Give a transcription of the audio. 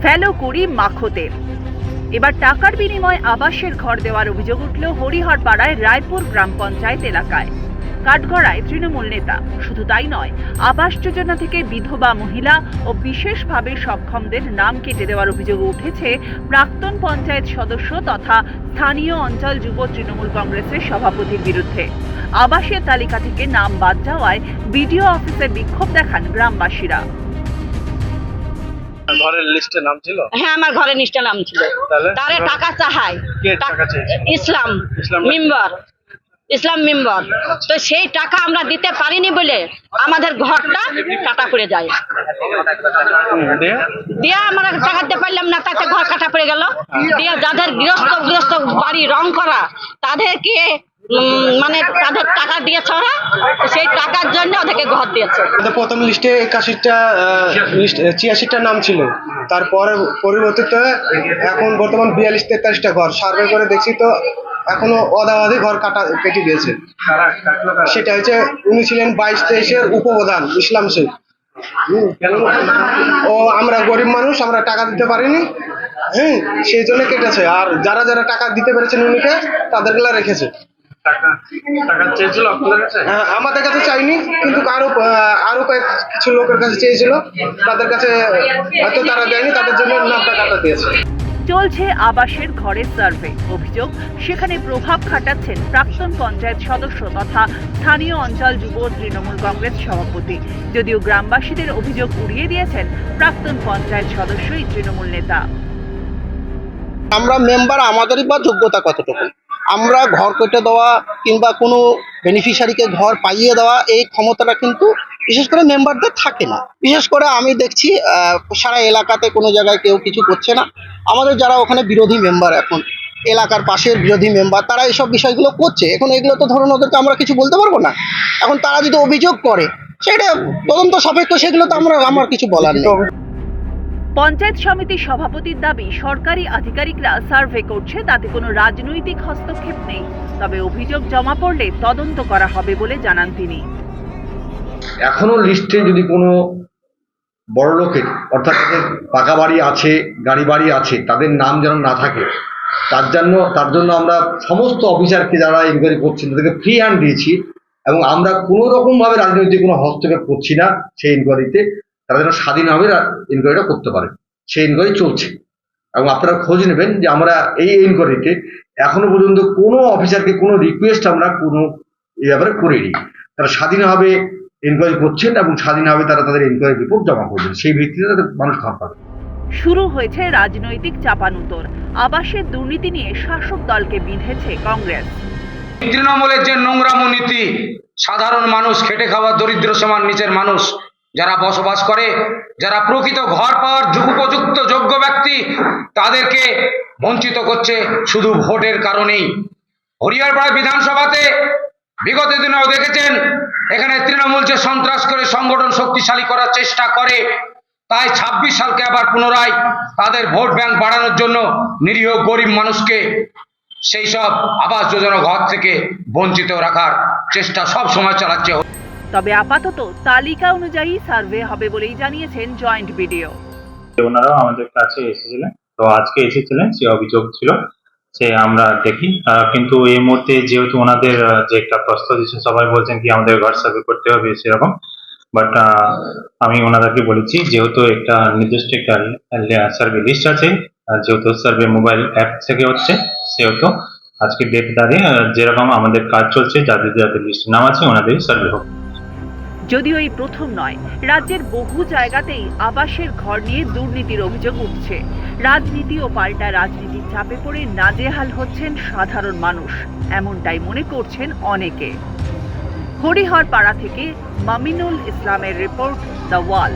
ফেলো করি মাখোতে। এবার টাকার বিনিময়ে আবাসের ঘর দেওয়ার অভিযোগ উঠল হরিহরপাড়ায় রায়পুর গ্রাম পঞ্চায়েত এলাকায়। কাঠগড়ায় তৃণমূল নেতা। শুধু তাই নয়, আবাস যোজনা থেকে বিধবা মহিলা ও বিশেষভাবে সক্ষমদের নাম কেটে দেওয়ার অভিযোগ উঠেছে প্রাক্তন পঞ্চায়েত সদস্য তথা স্থানীয় অঞ্চল যুব তৃণমূল কংগ্রেসের সভাপতির বিরুদ্ধে। আবাসের তালিকা থেকে নাম বাদ যাওয়ায় বিডিও অফিসে বিক্ষোভ দেখান গ্রামবাসীরা। ঘরের লিস্টে নাম ছিল? হ্যাঁ, আমার ঘরের লিস্টে নাম ছিল। তারে টাকা চাহাই ইসলাম মেম্বার। তো সেই টাকা আমরা দিতে পারিনি বলে আমাদের ঘরটা কাটা পড়ে যায়। দিয়ে আমরা টাকা দিতে পারলাম না, তাতে ঘর কাটা পড়ে গেল। দিয়ে যাদের গৃহস্থ বাড়ি রং করা তাদেরকে মানে তাদের টাকা দিয়েছে ওরা, সেই টাকার জন্য ওদেরকে ঘর দিয়েছে। প্রথম লিস্টে 81টা নাম ছিল, তারপর পরিবর্তিত এখন বর্তমান 42-43টা ঘর সার্ভে করে দেখছি তো এখনো অদাবাধি ঘর কেটে দিয়েছে। সেটা হচ্ছে উনি ছিলেন 22-23-এর উপপ্রধান ইসলাম শেখ। ও আমরা গরিব মানুষ, আমরা টাকা দিতে পারিনি, সেই জন্য কেটেছে। আর যারা যারা টাকা দিতে পেরেছেন উনিকে তাদেরগুলা রেখেছে। হ্যাঁ, আমাদের কাছে চাইনি, কিন্তু আরো কিছু লোকের কাছে চেয়েছিল, তাদের কাছে হয়তো তারা দেয়নি, তাদের জন্য নামটা কাটা দিয়েছে। চলছে আবাসের ঘরের সার্ভে। অভিযোগ, সেখানে প্রভাব খাটাচ্ছেন প্রাক্তন পঞ্চায়েত সদস্য তথা স্থানীয় অঞ্চল যুব তৃণমূল কংগ্রেস সভাপতি। যদিও গ্রামবাসীদের অভিযোগ উড়িয়ে দিয়েছেন প্রাক্তন পঞ্চায়েত সদস্যই তৃণমূল নেতা। আমরা মেম্বার, আমাদেরই বা যোগ্যতা কতটুকু? আমরা ঘর কেটে দেওয়া কিংবা কোনো বেনিফিশিয়ারিকে ঘর পাইয়ে দেওয়া এই ক্ষমতাটা কিন্তু বিশেষ করে মেম্বারদের থাকে না। বিশেষ করে আমি দেখছি সারা এলাকাতে কোনো জায়গায় কেউ কিছু করছে না। আমাদের যারা ওখানে বিরোধী মেম্বার, এখন এলাকার পাশের বিরোধী মেম্বার, তারা এইসব বিষয়গুলো করছে। এখন এগুলো তো ধরুন ওদেরকে আমরা কিছু বলতে পারবো না। এখন তারা যদি অভিযোগ করে সেটা তদন্ত সাপেক্ষ, সেগুলো তো আমার কিছু বলার নেই। পঞ্চায়েত সমিতির সভাপতির দাবি, সরকারি আধিকারিকরা সার্ভে করছে, তাতে কোনো রাজনৈতিক হস্তক্ষেপ নেই। তবে অভিযোগ জমা পড়লে তদন্ত করা হবে বলে জানান তিনি। এখনো লিস্টে যদি কোনো বড় লোকের, অর্থাৎ তাদের পাকা বাড়ি আছে, গাড়ি বাড়ি আছে, তাদের নাম যেন না থাকে, তার জন্য আমরা সমস্ত অফিসারকে যারা ইনকোয়ারি করছেন তাদেরকে ফ্রি হ্যান্ড দিয়েছি, এবং আমরা কোনো রকমভাবে রাজনৈতিক কোনো হস্তক্ষেপ করছি না সেই ইনকোয়ারিতে। তারা যেন স্বাধীনভাবে ইনকোয়ারিটা করতে পারে, সেই ইনকোয়ারি চলছে। এবং আপনারা খোঁজ নেবেন যে আমরা এই ইনকোয়ারিতে এখনো পর্যন্ত কোনো অফিসারকে কোনো রিকোয়েস্ট আমরা কোনো ব্যাপারে করিনি। তারা স্বাধীনভাবে ইনকোয়ারি করছেন এবং স্বাধীনভাবে তারা তাদের ইনকোয়ারি রিপোর্ট জমা করবেন, সেই ভিত্তিতে তাদের মানুষ ঘর পাবে। শুরু হয়েছে রাজনৈতিক চাপানুতর। আবাসের দুর্নীতি নিয়ে শাসক দলকে বিঁধেছে কংগ্রেস। তৃণমূলের যে নোংরামো নীতি, সাধারণ মানুষ, খেটে খাওয়া দরিদ্র সমান নিচের মানুষ যারা বসবাস করে, যারা প্রকৃত ঘর পাওয়ার উপযুক্ত যোগ্য ব্যক্তি, তাদেরকে বঞ্চিত করছে শুধু ভোটের কারণেই। হরিহরপাড়া বিধানসভাতে বিগত দিনেও দেখেছেন, এখানে তৃণমূল যে সন্ত্রাস করে সংগঠন শক্তিশালী করার চেষ্টা করে, তাই 26 সালকে আবার পুনরায় তাদের ভোট ব্যাংক বাড়ানোর জন্য নিরীহ গরিব মানুষকে সেই সব আবাস যোজনা ঘর থেকে বঞ্চিত রাখার চেষ্টা সব সময় চালাচ্ছে। তবে আপাতত তালিকা অনুযায়ী সার্ভে হবে বলেই জানিয়েছেন জয়েন্ট বিডিও। ওনারাও আমাদের কাছে এসেছিলেন, তো আজকে এসেছিলেন, সে অভিযোগ ছিল সে আমরা দেখি। কিন্তু এই মুহূর্তে যেহেতু ওনাদের যে একটা প্রস্তাব দিচ্ছেন, সবাই বলছেন কি আমাদের ঘর সার্ভে করতে হবে সেরকম, বাট আমি ওনাদেরকে বলেছি যেহেতু একটা নির্দিষ্ট একটা সার্ভে লিস্ট আছে, যেহেতু সার্ভে মোবাইল অ্যাপ থেকে হচ্ছে, সেহেতু আজকে ডেট দাঁড়িয়ে যেরকম আমাদের কাজ চলছে, যাদের যাদের লিস্টে নাম আছে ওনাদেরই সার্ভে হোক। যদিও এই প্রথম নয়, রাজ্যের বহু জায়গাতেই আবাসের ঘর নিয়ে দুর্নীতির অভিযোগ উঠছে। রাজনীতি ও পাল্টা রাজনীতির চাপে পড়ে নাজেহাল হচ্ছেন সাধারণ মানুষ, এমনটাই মনে করছেন অনেকে। হরিহরপাড়া থেকে মামিনুল ইসলামের রিপোর্ট, দ্য ওয়াল।